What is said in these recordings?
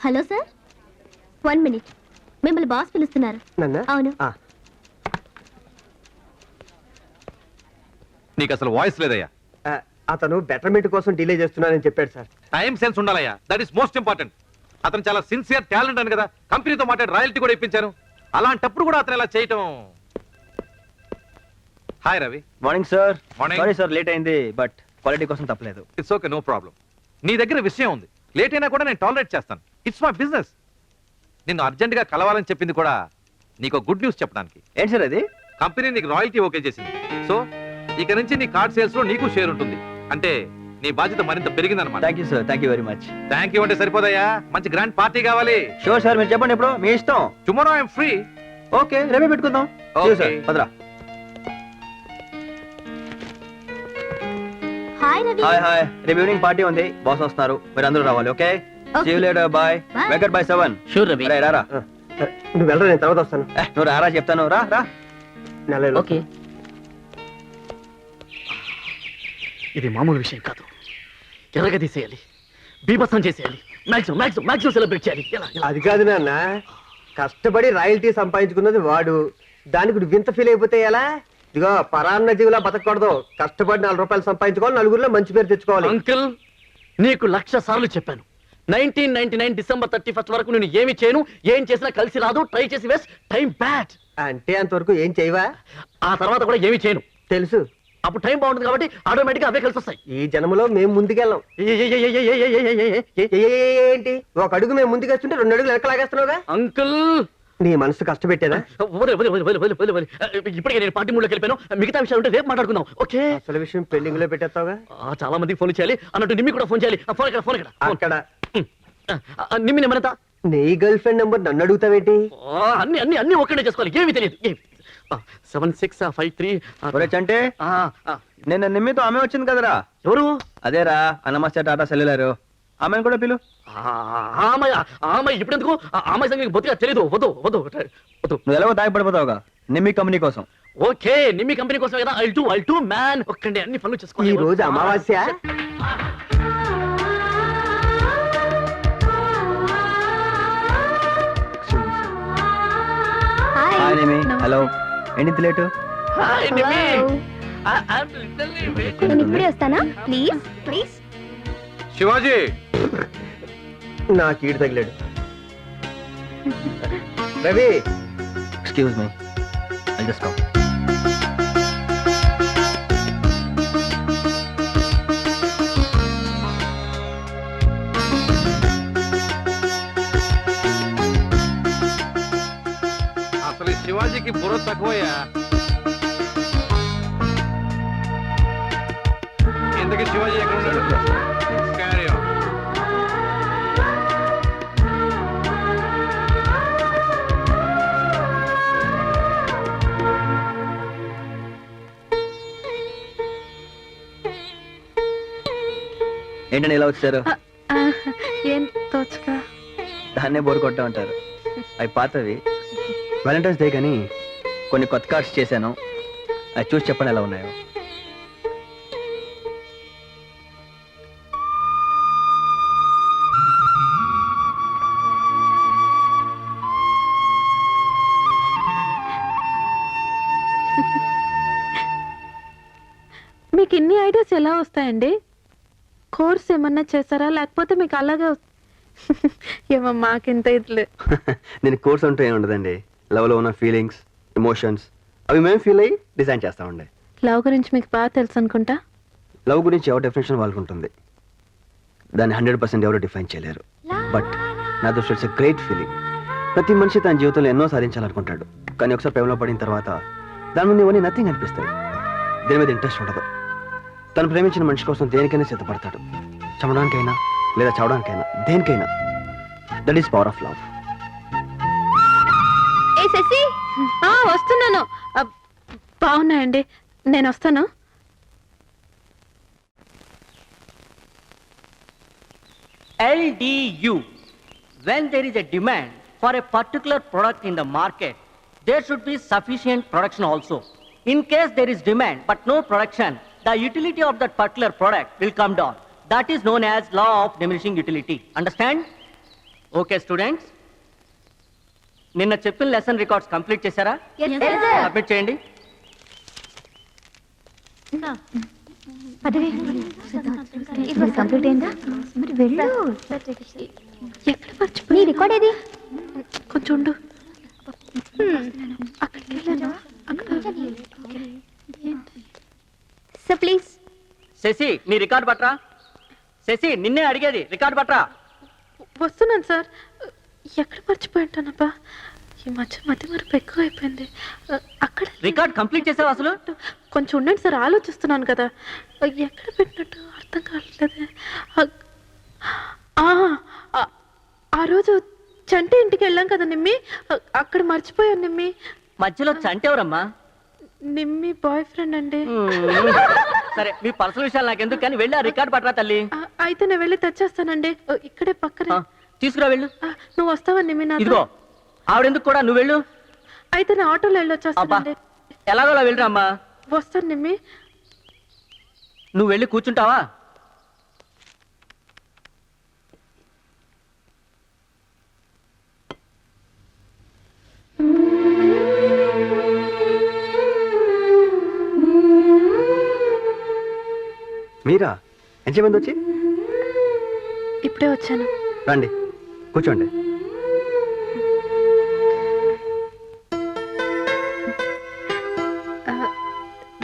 Hello sir, 1 minute. మిమ్మల్ని boss పిలుస్తున్నారు. అవును. నీకు అసలు వాయిస్ లేదయ్యా. అతను బెటర్మెంట్ కోసం డిలే చేస్తున్నానని చెప్పాడు సార్. టైం సెన్స్ ఉండాలయ్యా, దట్ ఈస్ మోస్ట్ ఇంపార్టెంట్. అతను చాలా సిన్సియర్ టాలెంట్ అని కదా కంపెనీతో మాట్లాడి రాయల్టీ కూడా ఇప్పించాను. అలాంటప్పుడు కూడా అతను ఇలా చేయటం. Hi Ravi. Morning sir. Morning. Sorry sir, late అయింది, బట్ క్వాలిటీ కోసం తప్పలేదు. It's okay, no problem. నీ దగ్గర విషయం ఉంది, లేట్ అయినా కూడా నేను టాలరేట్ చేస్తాను. It's my business. నిన్ను అర్జెంట్ గా కలవాలని చెప్పింది కూడా నీకు గుడ్ న్యూస్ చెప్పడానికి. ఏంటి సార్ అది? కంపెనీ నీకు రాయల్టీ ఓకే చేసింది. సో ఇక నుంచి నీ కార్డ్ సేల్స్ లో నీకు షేర్ ఉంటుంది. అంటే నీ బాధ్యత మరింత పెరిగిందన్నమాట. Thank you sir, thank you very much. Thank you అంటే సరిపోదయ్యా, మంచి గ్రాండ్ పార్టీ కావాలి. షూర్ సార్, మీరు చెప్పండి ఎప్పుడు, మీ ఇష్టం. Tomorrow I'm free. ఓకే, రేపే పెట్టుకుందాం. Okay. పదరా. హాయ్ రవి. హాయ్ హాయ్, రేపు ఈవినింగ్ పార్టీ ఉంది, బాస్ వస్తున్నారు, మీరు అందరూ రావాలి. Okay, see you later. Bye. వెకట్ బై 7. షూర్ రవి. రారా. నువ్వు వెళ్ళరా, నేను తర్వాత వస్తాను. నువ్వు రారా చెప్తాను. రా రా. నెలలో ఓకే, ఇది మామూలు విషయం కాదు. ఎలాగ తీసేయాలి, బీభత్సం చేసేయాలి, మాక్సిమం మాక్సిమం మాక్సిమం సెలబ్రేట్ చేయాలి. అది కాదు నాన్న, కష్టపడి రాయల్టీ సంపాదించుకున్నది వాడు, దానికి నువ్వు వింత ఫీల్ అయిపోతే ఎలా? ఇదిగో పరాన్న జీవులా బతకూడదు. కష్టపడి 4 రూపాయలు సంపాదించుకోవాలి, నలుగురిలో మంచి పేరు తెచ్చుకోవాలి. అంకుల్, నీకు 1,00,000 సార్లు చెప్పాను, 1999 డిసెంబర్ 31 వరకు నేను ఏమి చేయను, ఏం చేసినా కలిసి రాదు, ట్రై చేసి వేస్ట్ టైం బ్యాడ్. అంటే అంతవరకు ఏం చేయవా? ఆ తర్వాత కూడా ఏమి చేయను. తెలుసు. అప్పుడు టైం బాగుంటుంది కాబట్టి ఆటోమేటిక్ గా అవే కలిసి వస్తాయి. ఈ జన్మలో మేము ముందుకెళ్ళాం. ఏంటి, ఒక అడుగు మేము ముందుకేస్తుంటే 2 అడుగులు వెనకలాగేస్తున్నావుగా. అంకుల్, నీ మనసు కష్టపెట్టేదా? ఇప్పటికే నేను పార్టీ మూడ్లోకి వెళ్ళిపోయాను. మిగతా విషయాలు ఉంటే రేపు మాట్లాడుకుందాం. ఓకే, అసలు విషయం పెండింగ్ లో పెట్టేస్తావుగా. చాలా మందికి ఫోన్ చేయాలి అన్నట్టు నిమ్మి కూడా ఫోన్ చేయాలి. ఫోన్ ఇక్కడ, ఫోన్ ఇక్కడ. అక్కడ నిమ్మి నెంబర్ ఎంత? నీ గర్ల్ ఫ్రెండ్ నెంబర్ నన్ను అడుగుతావేంటి? అన్ని అన్ని అన్ని ఒక్కడే చేసుకోవాలి, ఏమి తెలియదు. 7653. అంటే నేను నిమ్మితో ఆమె వచ్చింది కదరా. ఎవరు? అదేరా, నమస్తే టాటా సెల్యులర్. ఆమెను కూడా పిలు. ఆమె ఇప్పుడు ఎందుకు? ఆమె సంగతి బొత్తిగా తెలీదు. వద్దు వద్దు వద్దు. నువ్వు ఎలాగో తాగిపడిపోతావుగా నిమ్మి కంపెనీ కోసం. ఓకే, నిమ్మి కంపెనీ కోసం కదా. I'll two man. ఒక్కండి అన్ని పనులు చేసుకోవాలి. ఈ రోజు అమావాస్య. హాయ్ నిమ్మి. హలో, ఏంటి లేటు? హాయ్ నిమ్మి. నేను ఇప్పుడే వస్తానా? Please please. శివాజీ, నా కీడు తగిలాడు. Ravi, excuse me, I just come. అసలు ఈ శివాజీకి బుర్ర తక్కువయ్యా. ఇంతకీ శివాజీ ఎక్కడ ఉన్నాడు? Carry on. ఏంటండి ఇలా వచ్చారు? ఏం తోచగా. దాన్నే బోరు కొట్టా ఉంటారు. అవి పాతవి, వ్యాలంటైన్స్ డే కానీ కొన్ని కొత్త కార్డ్స్ చేశాను, అది చూసి చెప్పండి ఎలా ఉన్నాయో. మీకు ఇన్ని ఐడియాస్ ఎలా వస్తాయండి? కోర్స్ ఏమన్నా చేస్తారా, లేకపోతే మీకు అలాగే ఏమో మాకింత ఇట్లే. నేను కోర్స్ అంటూ ఏమి ఉండదండి. లవ్లో ఉన్న ఫీలింగ్స్, ఎమోషన్స్ అవి మేము ఫీల్ అయ్యి డిజైన్ చేస్తామండి. లవ్ గురించి మీకు బాగా తెలుసు అనుకుంటా. లవ్ గురించి ఎవరి డెఫినేషన్ వాళ్ళకు ఉంటుంది, దాన్ని 100% ఎవరు డిఫైన్ చేయలేరు. బట్ నా దృష్టి ఇట్స్ ఎ గ్రేట్ ఫీలింగ్. ప్రతి మనిషి తన జీవితంలో ఎన్నో సాధించాలనుకుంటాడు, కానీ ఒకసారి ప్రేమలో పడిన తర్వాత దాని ముందు ఇవన్నీ నథింగ్ అనిపిస్తాయి. దేని మీద ఇంట్రెస్ట్ ఉండదు. తను ప్రేమించిన మనిషి కోసం దేనికైనా సిద్ధపడతాడు, చమడానికైనా లేదా చవడానికైనా, దేనికైనా. That is power of love. ఏ శశి, వస్తున్నాను. బాగున్నాయండి, నేను వస్తాను. LDU. When there is a demand for a particular product in the market, there should be sufficient production also. In case there is demand but no production, the utility of that particular product will come down. That is known as law of diminishing utility. Understand? Okay students, నిన్న చెప్పిన lesson records complete చేశారా? Submit చేయండి. ఇప్పుడు complete అయిందా? మరి వెళ్ళు. ఎక్కడ మర్చిపోయి నీ రికార్డ్ ఏది? కొంచెం ఉండు. అక్కడికి వెళ్ళాను. So please. శశి, నీ రికార్డ్ పట్రా. శశి, నిన్నే అడిగేది, రికార్డ్ పట్రా. వస్తున్నాను సార్. ఎక్కడ మర్చిపోయి ఉంటానబ్బా, ఈ మధ్య మరపు ఎక్కువ అయిపోయింది. అక్కడ రికార్డ్ కంప్లీట్ చేసావు అసలు? కొంచెం ఉండండి సార్, ఆలోచిస్తున్నాను కదా. ఎక్కడ పెట్టినట్టు అర్థం కావట్లేదే. ఆ రోజు చంటి ఇంటికి వెళ్ళాం కదా నిమ్మి, అక్కడ మర్చిపోయాను నిమ్మి. మధ్యలో చంటి ఎవరమ్మా? నిమ్మి బాయ్ ఫ్రెండ్ అండి. సరే, మీ పర్సనల్ విషయాలు నాకెందుకు, కానీ వెళ్ళి ఆ రికార్డ్ పట్రా తల్లి. అయితే నేను వెళ్ళి తెచ్చేస్తానండి, ఇక్కడే పక్కనే. తీసుకురా, వెళ్ళు. నువ్వు వస్తావా నిమ్మి? ఇదిగో ఆవిడెందుకు కూడా, నువ్వు వెళ్ళు. అయితే నేను ఆటోలో వెళ్ళొచ్చేస్తానండి. ఎలాగోలా వెళ్ళరా అమ్మా. వస్తాను నిమ్మి. నువ్వు వెళ్ళి కూర్చుంటావా? మీరా? ఎంతమంది వచ్చి? ఇప్పుడే వచ్చాను. రండి, కూర్చోండి.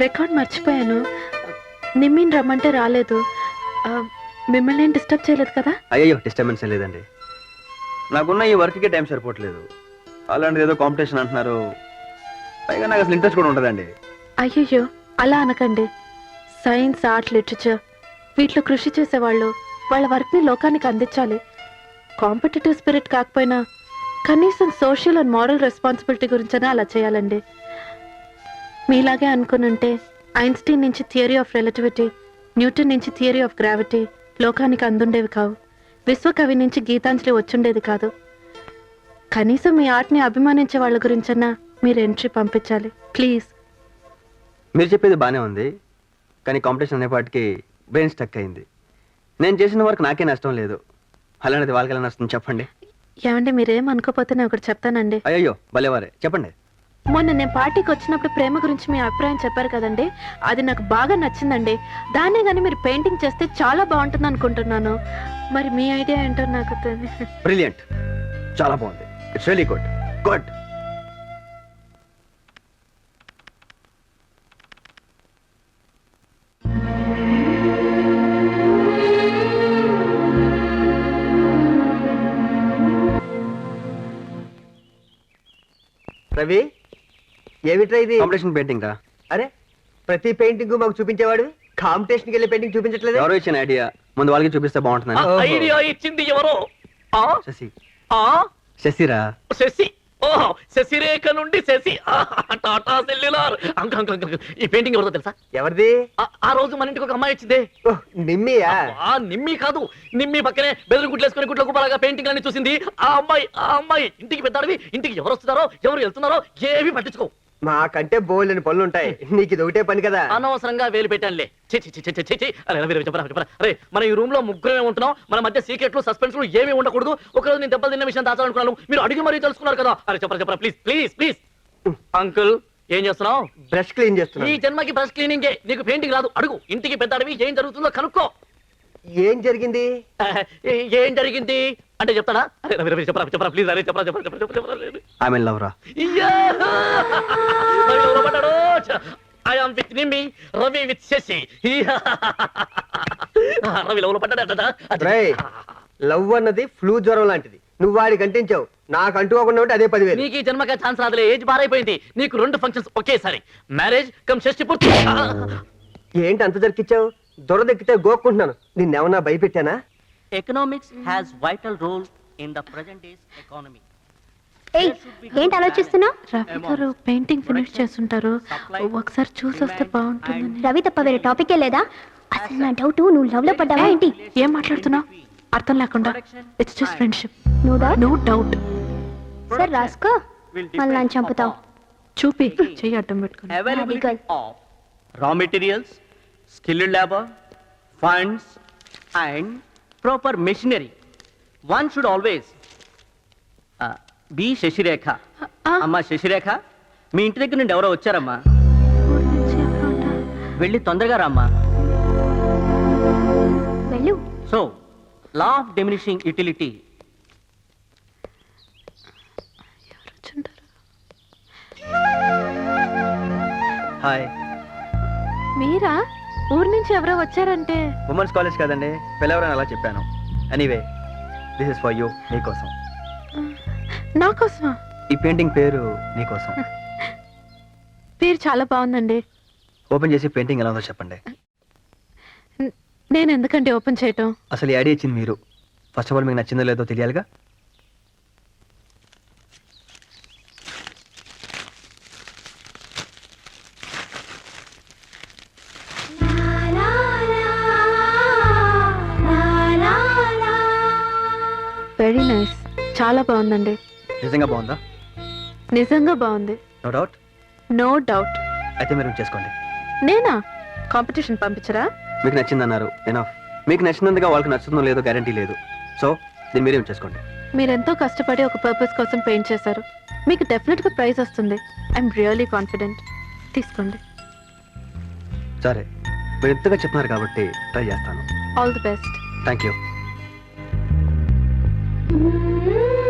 రికార్డ్ మర్చిపోయాను. నిమ్మిని రమ్మంటే రాలేదు. మిమ్మల్ని ఏం డిస్టర్బ్ చేయలేదు కదా? అయ్యో, డిస్టర్బెన్స్ లేదండి. నాకున్న ఈ వర్క్కి టైం సరిపోవట్లేదు. అలాంటిది ఏదో కాంపిటీషన్ అంటున్నారు. పైగా నాకు అసలు ఇంట్రెస్ట్ కూడా ఉంటుందండి. అయ్యయ్యో, అలా అనకండి. సైన్స్, ఆర్ట్, లిటరేచర్ వీటిలో కృషి చేసేవాళ్ళు వాళ్ళ వర్క్ని లోకానికి అందించాలి. కాంపిటేటివ్ స్పిరిట్ కాకపోయినా కనీసం సోషల్ అండ్ మారల్ రెస్పాన్సిబిలిటీ గురించైనా అలా చేయాలండి. మీలాగే అనుకునుంటే ఐన్స్టీన్ నుంచి థియరీ ఆఫ్ రిలేటివిటీ, న్యూటన్ నుంచి థియరీ ఆఫ్ గ్రావిటీ లోకానికి అందుండేవి కావు. విశ్వకవి నుంచి గీతాంజలి వచ్చుండేది కాదు. కనీసం మీ ఆర్ట్ని అభిమానించే వాళ్ళ గురించైనా మీరు ఎంట్రీ పంపించాలి ప్లీజ్. మీరు చెప్పేది బాగానే ఉంది, కానీ కాంపిటీషన్ అనేపాటికి బ్రెయిన్ స్టక్ అయింది. నేను చేసిన వర్క్ నాకే నష్టం లేదు, అలాంటిది వాళ్ళకి ఎలా నష్టం చెప్పండి. ఏమంటే మీరేం అనుకోపోతే నేను ఒకటి చెప్తానండి. అయ్యో, భలేవారే, చెప్పండి. మొన్న నేను పార్టీకి వచ్చినప్పుడు ప్రేమ గురించి మీ అభిప్రాయం చెప్పారు కదండి, అది నాకు బాగా నచ్చిందండి. దాన్నే కానీ మీరు పెయింటింగ్ చేస్తే చాలా బాగుంటుంది అనుకుంటున్నాను. మరి మీ ఐడియా ఏంటో నాకు తెలియదు. బ్రిలియంట్, చాలా బాగుంది. It's really good. Good. Ravi, ఏమిట్రా ఇది? కాంపిటీషన్ పెయింటింగ్ రా. అరే, ప్రతి పెయింటింగ్ మాకు చూపించేవాడు, కాంపిటీషన్కి వెళ్ళి పెయింటింగ్ చూపించట్లేదు. ఎవరో ఇచ్చిన ఐడియా, ముందు వాళ్ళకి చూపిస్తే బాగుంటుందని. ఐడియా ఇచ్చింది ఎవరో? శశి. ఆ శశిరా. శశి. ఓహో, శశిరేఖ నుండి శశి. టాటా సెల్యులార్. ఈ పెయింటింగ్ ఎవరిదో తెలుసా? ఎవరిది? ఆ రోజు మన ఇంటికి ఒక అమ్మాయి వచ్చిందే. నిమ్మియా? నిమ్మి కాదు, నిమ్మి పక్కనే బెదురు గుడ్లేసుకుని గుడ్ల గుబ్బలాగా పెయింటింగ్ అన్ని చూసింది ఆ అమ్మాయి. ఇంటికి పెద్దాడివి, ఇంటికి ఎవరు వస్తున్నారో ఎవరు వెళ్తున్నారో ఏవి పట్టించుకో. మాకంటే బోల్డని పనులు ఉంటాయి, నీకు ఇది ఒకటే పని కదా. అనవసరంగా వేలు పెట్టానులే. అరే, మన ఈ రూమ్ లో ముగ్గురమే ఉంటున్నాం, మన మధ్య సీక్రెట్లు సస్పెన్స్లు ఏమీ ఉండకూడదు. ఒకరోజు నేను దెబ్బలు తిన్న విషయం దాచాలనుకున్నాను, మీరు అడిగి మరీ తెలుసుకున్నారు కదా. అరే చెప్పరా ప్లీజ్ ప్లీజ్ ప్లీజ్. అంకుల్, ఏం చేస్తున్నావు? బ్రష్ క్లీన్ చేస్తున్నా. ఈ జన్మకి బ్రష్ క్లీనింగే, నీకు పెయింటింగ్ రాదు. అడుగు, ఇంటికి పెద్ద అడవి, ఏం జరుగుతుందో కనుక్కో. ఏం జరిగింది? ఏం జరిగింది అంటే చెప్తాడా? అరే చెప్పరా ప్లీజ్. అరే చెప్పరా. ఐ మీన్ లవ్ రా. I am with Nimi, Ravi with Shashi. Ravi love లో పడ్డాడా? లవ్ అన్నది ఫ్లూ జ్వరం లాంటిది, నువ్వు వాడికి అంటించావు, నాకు అంటుకోకుండా ఉంటే అదే 10,000. నీకు ఈ జన్మగా ఛాన్స్ రాదులే, ఏజ్ బారైపోయింది. నీకు 2 ఫంక్షన్స్ ఒకేసారి, మ్యారేజ్ కమ్ షష్టి పూర్తి. ఏంటి అంత జరికిచ్చావు? దొరదెక్కితే గోక్కుంటున్నాను, నిన్నేమన్నా భయపెట్టానా? Economics has vital role in the present days economy. ఏంటి ఆలోచిస్తున్నావు? రవి గారు పెయింటింగ్ ఫినిష్ చేస్తుంటారు, ఒకసారి చూసి వస్తే బాగుంటుంది. రవి తప్ప వేరే టాపికే లేదా? అసలు నా డౌట్, నువ్వు లవ్ లో పడ్డావా ఏంటి? ఏం మాట్లాడుతున్నావు అర్థం లేకుండా? It's just friendship, no doubt. Sir రాసుకో, మళ్ళీ నన్ను చంపుతావు. చూపి చెయ్యి అడ్డం పెట్టుకుని. Availability of raw materials, skilled labor, funds and proper machinery. One should always be Sasirekha. ఆ, అమ్మా శశిరేఖ, మీ ఇంటి దగ్గర నుండి ఎవరో వచ్చారమ్మా. ఊరు నుంచి ఎవరో ఉంటా. వెళ్ళి తొందరగా రామ్మా. వెళ్ళు. So law of diminishing utility. ఎవరు వచ్చుంటారు? హాయ్, మీరా? ఊరు నుంచి ఎవరో వచ్చారంటే ఉమెన్స్ కాలేజ్ కదండి, పిలవరని అలా చెప్పాను. Anyway, this is for you, నీకోసం. నా కోసమా? ఈ పెయింటింగ్ పేరు నీకోసం. పేరు చాలా బాగుందండి. ఓపెన్ చేసి పెయింటింగ్ ఎలా ఉందో చెప్పండి. నేను ఎందుకంటే ఓపెన్ చేయటం? అసలు ఈ ఐడియా ఇచ్చింది మీరు. ఫస్ట్ ఆఫ్ ఆల్ మీకు నచ్చిందో లేదో తెలియాలిగా. వెరీ నైస్, చాలా బాగుందండి. నిజంగా బాగుందా? నిజంగా బాగుంది. No doubt. No doubt. అయితే మీరు చేసుకోండి. నేనా? కాంపిటీషన్ పంపించరా? మీకు నచ్చిందన్నారు, ఎనఫ్. మీకు నచ్చినందుగా వాళ్ళకి నచ్చుతుందో లేదో గ్యారంటీ లేదు. సో దీన్ని మీరేం చేసుకోండి. మీరెంతో కష్టపడి ఒక పర్పస్ కోసం పెయింట్ చేశారు. మీకు డెఫినెట్గా ప్రైజ్ వస్తుంది. I'm really confident. తీసుకోండి. సరే, మీరు ఎంతగా చెప్తున్నారు కాబట్టి ట్రై చేస్తాను. All the best. Thank you. Mm-hmm.